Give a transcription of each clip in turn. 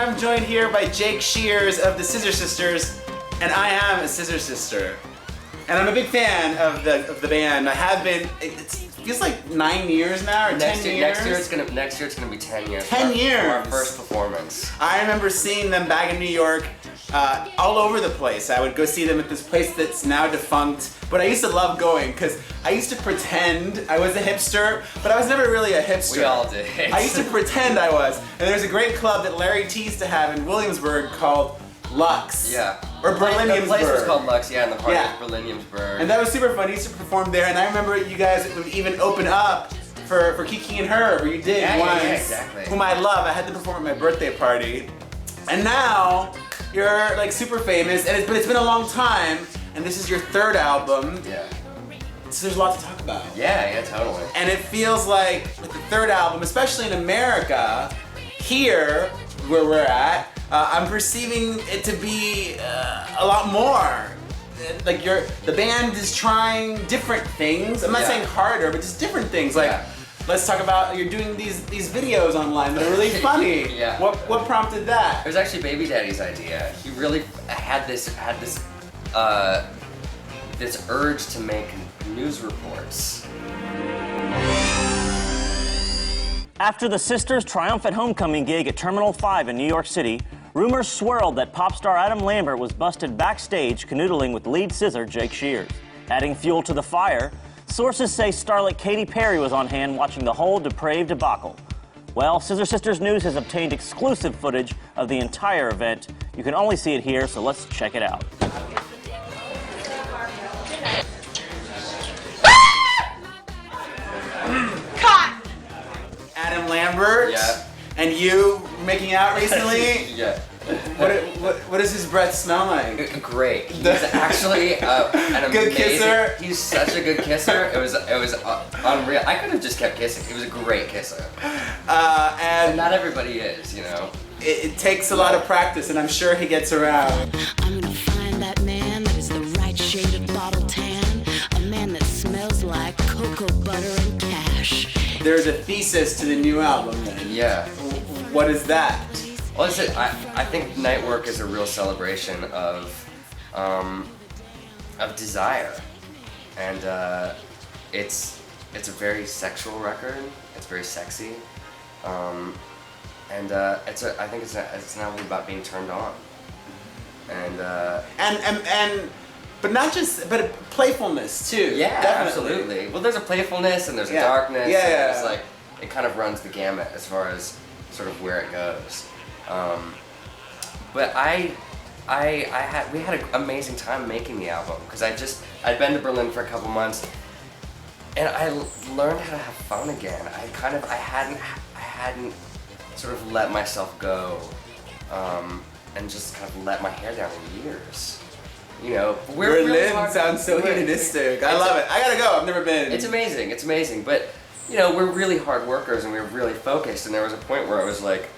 I'm joined here by Jake Shears of the Scissor Sisters, and I am a Scissor Sister. And I'm a big fan of the band. I have been. It feels like 9 years now, or 10 years. Next year it's gonna be 10 years. 10 years. For our first performance. I remember seeing them back in New York, all over the place. I would go see them at this place that's now defunct, but I used to love going because I used to pretend I was a hipster, but I was never really a hipster. We all did. I used to pretend I was. And there's a great club that Larry T used to have in Williamsburg called Lux. Yeah. Or Berliniumsburg. The place was called Lux, yeah, and the party Yeah. was Berliniumsburg. And that was super fun. I used to perform there, and I remember you guys would even open up for Kiki and Herb, or you did once. Yeah, exactly. Whom I love. I had to perform at my birthday party. And now you're like super famous, but it's been a long time, and this is your third album. Yeah. So there's a lot to talk about. Yeah, totally. And it feels like with the third album, especially in America, here where we're at, I'm perceiving it to be a lot more. Like the band is trying different things. I'm not saying harder, but just different things. Like, let's talk about you're doing these videos online that are really funny. Yeah. What prompted that? It was actually Baby Daddy's idea. He really had this urge to make news reports. After the sisters' triumphant homecoming gig at Terminal 5 in New York City, rumors swirled that pop star Adam Lambert was busted backstage canoodling with lead Scissor Jake Shears. Adding fuel to the fire, sources say starlet Katy Perry was on hand watching the whole depraved debacle. Well, Scissor Sisters News has obtained exclusive footage of the entire event. You can only see it here, so let's check it out. Adam Lambert, and you making out recently. Yeah. What does his breath smell like? Great. He's actually an good amazing kisser. He's such a good kisser. It was unreal. I could have just kept kissing. He was a great kisser. And not everybody is, you know. It takes a lot of practice, and I'm sure he gets around. I'm gonna find that man that is the right shade of bottle tan, a man that smells like cocoa butter and cash. There's a thesis to the new album then. Yeah. What is that? Well, I think Night Work is a real celebration of desire, and it's a very sexual record. It's very sexy, and I think it's an album about being turned on, and but not just, but playfulness too. Yeah, definitely. absolutely. Well, there's a playfulness and there's a darkness. Yeah, and yeah. It's like it kind of runs the gamut as far as sort of where it goes. But we had an amazing time making the album because I'd been to Berlin for a couple months, and I learned how to have fun again. I hadn't sort of let myself go, and just kind of let my hair down in years. You know, Berlin sounds so hedonistic. I love it. I gotta go. I've never been. It's amazing. But you know, we're really hard workers and we're really focused. And there was a point where I was like,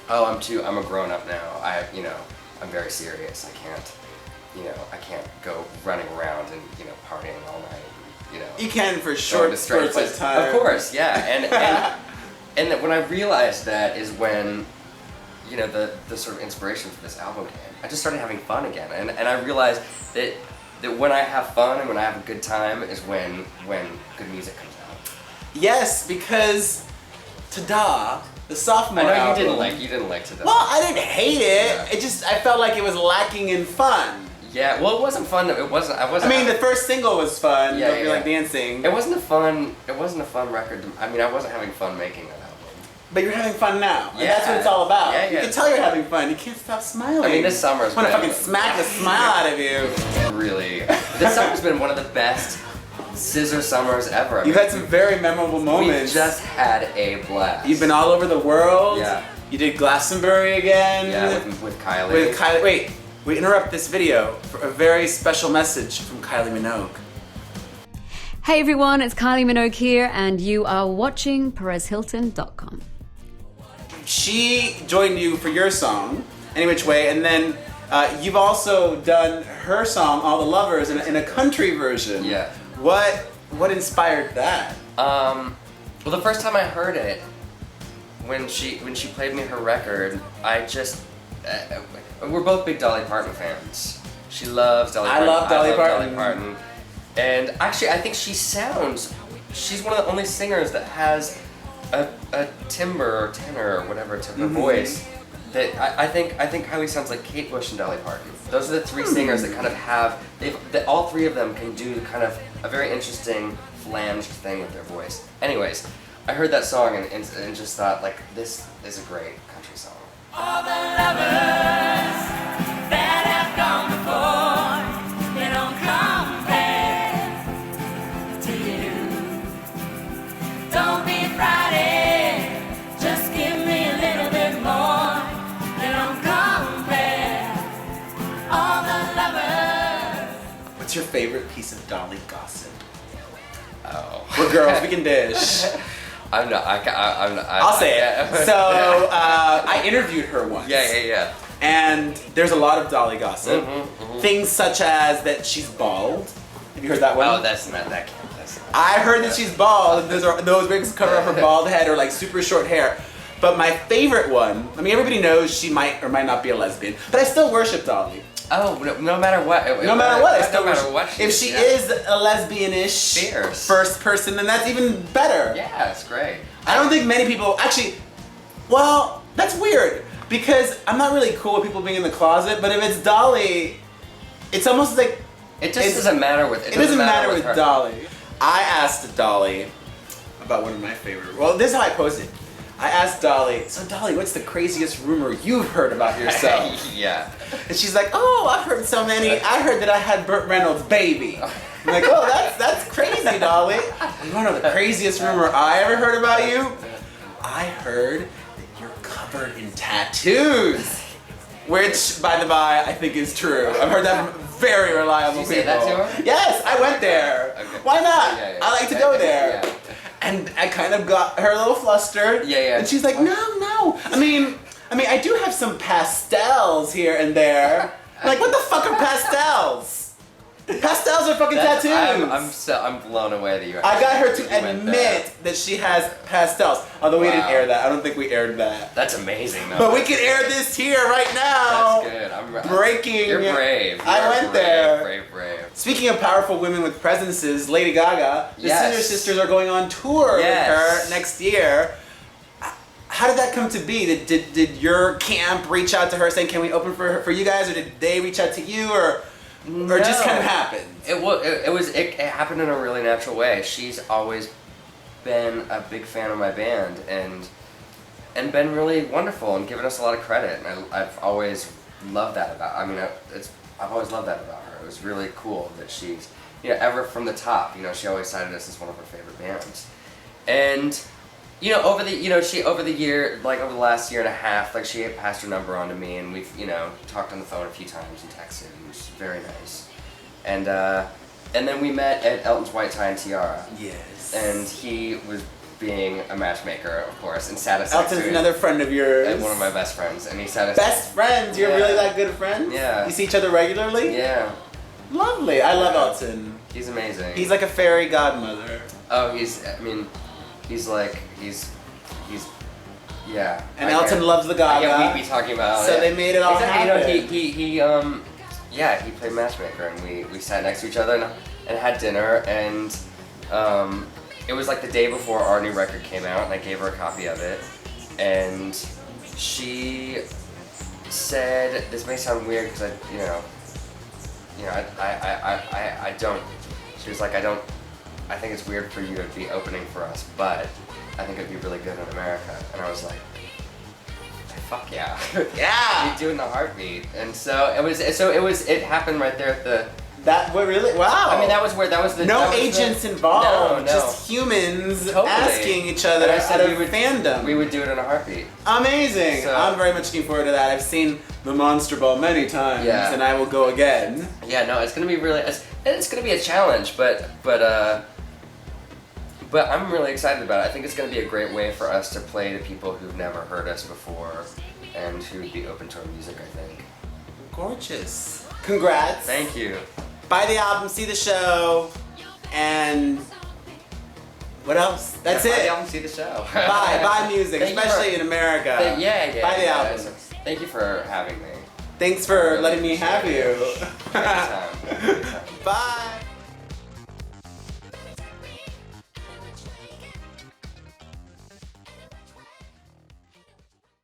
oh, I'm a grown up now. I'm very serious. I can't go running around and partying all night. You can for short spurts of time. Of course, yeah. And when I realized that is when the sort of inspiration for this album came. I just started having fun again, and I realized that when I have fun and when I have a good time is when good music comes out. Yes, because Ta-Da, the sophomore I know album. you didn't like Ta-Da. Well, I didn't hate it. Yeah. I felt like it was lacking in fun. Yeah, well, it wasn't fun. I mean, the first single was fun. Yeah, Don't Feel yeah. Like Dancing. It wasn't a fun record. I mean, I wasn't having fun making that album. But you're having fun now. And Yeah. that's what it's all about. Yeah, You yeah. can tell you're having fun. You can't stop smiling. I mean, this summer's I want to been- fucking smack the smile out of you. Really, this summer's been one of the best Scissor summers ever. I You've mean, had some very memorable we moments. just had a blast. You've been all over the world. Yeah. You did Glastonbury again. Yeah, with Kylie. With Kylie. Wait, we interrupt this video for a very special message from Kylie Minogue. Hey everyone, it's Kylie Minogue here, and you are watching PerezHilton.com. She joined you for your song, Any Which Way, and then you've also done her song, All the Lovers, in a country version. Yeah. What inspired that? Well, the first time I heard it, when she played me her record, I just we're both big Dolly Parton fans. She loves Dolly Parton. I love Dolly Parton. Dolly Parton. And actually, I think she's one of the only singers that has a timbre or tenor or whatever to her voice that I think Kylie sounds like Kate Bush and Dolly Parton. Those are the three singers that kind of have, all three of them can do kind of a very interesting flanged thing with their voice. Anyways, I heard that song and just thought, like, this is a great country song. All the lovers that have gone before, they don't compare to you. Don't be frightened, just give me a little bit more. They don't compare. All the lovers. What's your favorite piece of Dolly gossip? Oh. We're girls, we can dish. I'm not. I'll say it. So I interviewed her once. Yeah. And there's a lot of Dolly gossip. Things such as that she's bald. Have you heard that one? Oh, that's not that. I heard that she's bald. And those wigs cover up her bald head or like super short hair. But my favorite one. I mean, everybody knows she might or might not be a lesbian, but I still worship Dolly. Oh, no matter what. No matter what, I still no matter worship. what. If she is a lesbian-ish Fierce. first person, then that's even better. Yeah, it's great. I don't think many people actually. Well, that's weird because I'm not really cool with people being in the closet. But if it's Dolly, it's almost like It just doesn't matter with it doesn't matter with her. Dolly. I asked Dolly about one of my favorite. Well, this is how I posed it. I asked Dolly, so Dolly, what's the craziest rumor you've heard about yourself? Yeah. And she's like, oh, I've heard so many. I heard that I had Burt Reynolds' baby. I'm like, oh, that's crazy, Dolly. You wanna know the craziest rumor I ever heard about you? I heard that you're covered in tattoos. Which, by the by, I think is true. I've heard that from very reliable Did you people. say that to her? Yes, I went there. Okay. Why not? Yeah. I like to go there. Yeah. And I kind of got her a little flustered. Yeah. And she's like, no. I mean, I do have some pastels here and there. I'm like, what the fuck are pastels? Pastels are fucking tattoos. I'm blown away that you. I got her to you went there. admit that she has pastels. Although we didn't Wow. air that. I don't think we aired that. That's amazing, though. But we can air this here right now. That's good. Breaking. You're brave. I went there. Brave. Speaking of powerful women with presences, Lady Gaga, the Yes. Scissor Sisters are going on tour Yes. with her next year. How did that come to be? Did your camp reach out to her saying, can we open for you guys? Or did they reach out to you? Or it just kind of happened? It happened in a really natural way. She's always been a big fan of my band and been really wonderful and given us a lot of credit. And I've always loved that about. I've always loved that about her. It was really cool that she's ever from the top. She always cited us as one of her favorite bands. And over the year, like over the last year and a half, like she passed her number on to me, and we've talked on the phone a few times and texted, and it was very nice. And then we met at Elton's White Tie and Tiara. Yes. And he was being a matchmaker, of course, and sat us next Elton's to another friend of yours. and one of my best friends, and he sat us Best friends? You're Yeah. really that good of friends? Yeah. You see each other regularly? Yeah, Lovely. I love Elton. he's amazing. He's like a fairy godmother. oh, yeah. And Elton loves the Gaga. Yeah, we'd be talking about. So they made it all Exactly. happen. He played matchmaker, and we sat next to each other and had dinner, and it was like the day before our new record came out, and I gave her a copy of it, and she said, this may sound weird because I don't. She was like, I think it's weird for you to be opening for us, but I think it'd be really good in America. And I was like, fuck yeah. Yeah. You do it in a heartbeat. And it happened right there at the. Really? Wow. I mean, that was the. No that was agents the, involved. No. Just humans Totally. asking each other And I said out of we would, fandom. We would do it in a heartbeat. Amazing. So- I'm very much looking forward to that. I've seen the Monster Ball many times, Yeah. and I will go again. Yeah, no, it's gonna be really. It's gonna be a challenge, but I'm really excited about it. I think it's gonna be a great way for us to play to people who've never heard us before, and who'd be open to our music. I think. Gorgeous. Congrats. Thank you. Buy the album, see the show, and What else? That's Buy it. the album, see the show. Buy music, Thank you especially for- in America. Yeah. Buy the yeah. album. Thank you for having me. Thanks for letting me have you. Anytime. Bye.